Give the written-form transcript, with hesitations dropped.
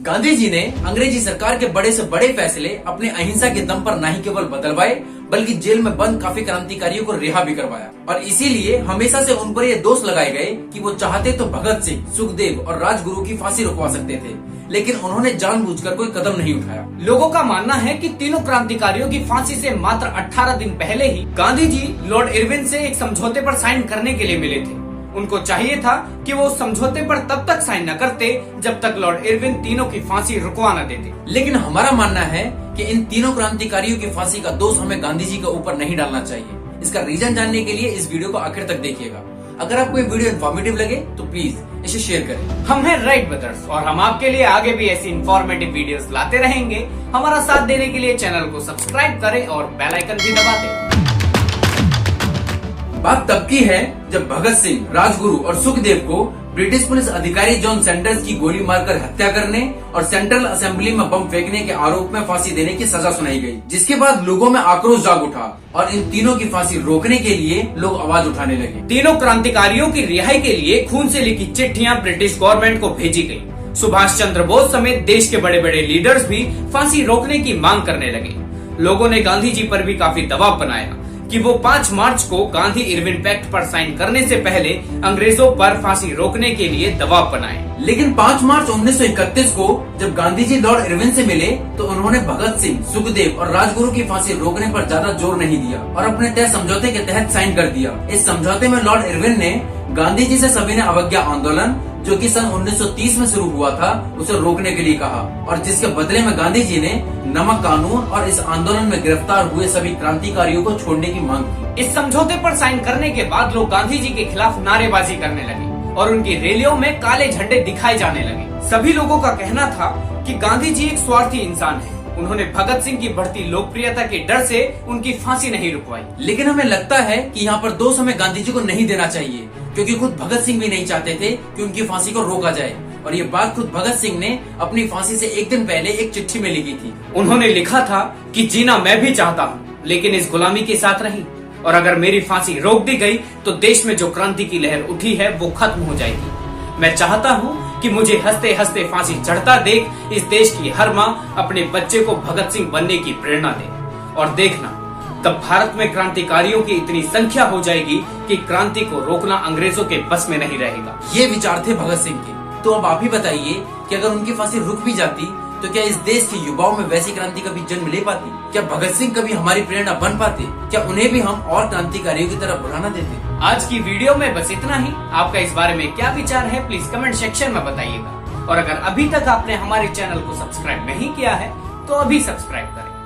गांधी जी ने अंग्रेजी सरकार के बड़े से बड़े फैसले अपने अहिंसा के दम पर न ही केवल बदलवाए बल्कि जेल में बंद काफी क्रांतिकारियों को रिहा भी करवाया। और इसीलिए हमेशा से उन पर ये दोष लगाए गए कि वो चाहते तो भगत सिंह, सुखदेव और राजगुरु की फांसी रुकवा सकते थे, लेकिन उन्होंने जानबूझकर कोई कदम नहीं उठाया। लोगों का मानना है कि तीनों क्रांतिकारियों की फांसी से मात्र 18 दिन पहले ही गांधी जी लॉर्ड इरविन से एक समझौते पर साइन करने के लिए मिले थे। उनको चाहिए था कि वो उस समझौते पर तब तक साइन न करते जब तक लॉर्ड इरविन तीनों की फांसी रुकवा न देते। लेकिन हमारा मानना है कि इन तीनों क्रांतिकारियों की फांसी का दोष हमें गांधी जी के ऊपर नहीं डालना चाहिए। इसका रीजन जानने के लिए इस वीडियो को आखिर तक देखिएगा। अगर आपको ये वीडियो इन्फॉर्मेटिव लगे तो प्लीज इसे शेयर करें। हम हैं राइट ब्रदर्स और हम आपके लिए आगे भी ऐसी इन्फॉर्मेटिव वीडियोस लाते रहेंगे। हमारा साथ देने के लिए चैनल को सब्सक्राइब करें और बेल आइकन भी दबा दें। बात तब की है जब भगत सिंह, राजगुरु और सुखदेव को ब्रिटिश पुलिस अधिकारी जॉन सैंडर्स की गोली मारकर हत्या करने और सेंट्रल असेंबली में बम फेंकने के आरोप में फांसी देने की सजा सुनाई गई, जिसके बाद लोगों में आक्रोश जाग उठा और इन तीनों की फांसी रोकने के लिए लोग आवाज उठाने लगे। तीनों क्रांतिकारियों की रिहाई के लिए खून से लिखी चिट्ठियां ब्रिटिश गवर्नमेंट को भेजी गयी। सुभाष चंद्र बोस समेत देश के बड़े बड़े लीडर्स भी फांसी रोकने की मांग करने लगे। लोगों ने गांधी जी पर भी काफी दबाव बनाया कि वो 5 मार्च को गांधी इरविन पैक्ट पर साइन करने से पहले अंग्रेजों पर फांसी रोकने के लिए दबाव बनाए। लेकिन 5 मार्च 1931 को जब गांधी जी लॉर्ड इरविन से मिले तो उन्होंने भगत सिंह, सुखदेव और राजगुरु की फांसी रोकने पर ज्यादा जोर नहीं दिया और अपने तय समझौते के तहत साइन कर दिया। इस समझौते में लॉर्ड इरविन ने गांधी जी से सविनय अवज्ञा आंदोलन, जो कि सन 1930 में शुरू हुआ था, उसे रोकने के लिए कहा और जिसके बदले में गांधी जी ने नमक कानून और इस आंदोलन में गिरफ्तार हुए सभी क्रांतिकारियों को छोड़ने की मांग की। इस समझौते पर साइन करने के बाद लोग गांधी जी के खिलाफ नारेबाजी करने लगे और उनकी रैलियों में काले झंडे दिखाए जाने लगे। सभी लोगों का कहना था कि गांधी जी एक स्वार्थी इंसान है। उन्होंने भगत सिंह की बढ़ती लोकप्रियता के डर से उनकी फांसी नहीं रुकवाई। लेकिन हमें लगता है कि यहाँ पर दोष हमें गांधी जी को नहीं देना चाहिए, क्योंकि खुद भगत सिंह भी नहीं चाहते थे कि उनकी फांसी को रोका जाए। और ये बात खुद भगत सिंह ने अपनी फांसी से एक दिन पहले एक चिट्ठी में लिखी थी। उन्होंने लिखा था कि जीना मैं भी चाहता हूँ, लेकिन इस गुलामी के साथ नहीं, और अगर मेरी फांसी रोक दी गई तो देश में जो क्रांति की लहर उठी है वो खत्म हो जाएगी। मैं चाहता हूँ कि मुझे हंसते हंसते फांसी चढ़ता देख इस देश की हर माँ अपने बच्चे को भगत सिंह बनने की प्रेरणा दे। और देखना, तब भारत में क्रांतिकारियों की इतनी संख्या हो जाएगी कि क्रांति को रोकना अंग्रेजों के बस में नहीं रहेगा। ये विचार थे भगत सिंह के। तो अब आप ही बताइए कि अगर उनकी फांसी रुक भी जाती तो क्या इस देश के युवाओं में वैसी क्रांति कभी जन्म ले पाती? क्या भगत सिंह कभी हमारी प्रेरणा बन पाते? क्या उन्हें भी हम और क्रांतिकारियों की तरह बुलाना देते? आज की वीडियो में बस इतना ही। आपका इस बारे में क्या विचार है प्लीज कमेंट सेक्शन में बताइएगा। और अगर अभी तक आपने हमारे चैनल को सब्सक्राइब नहीं किया है तो अभी सब्सक्राइब करें।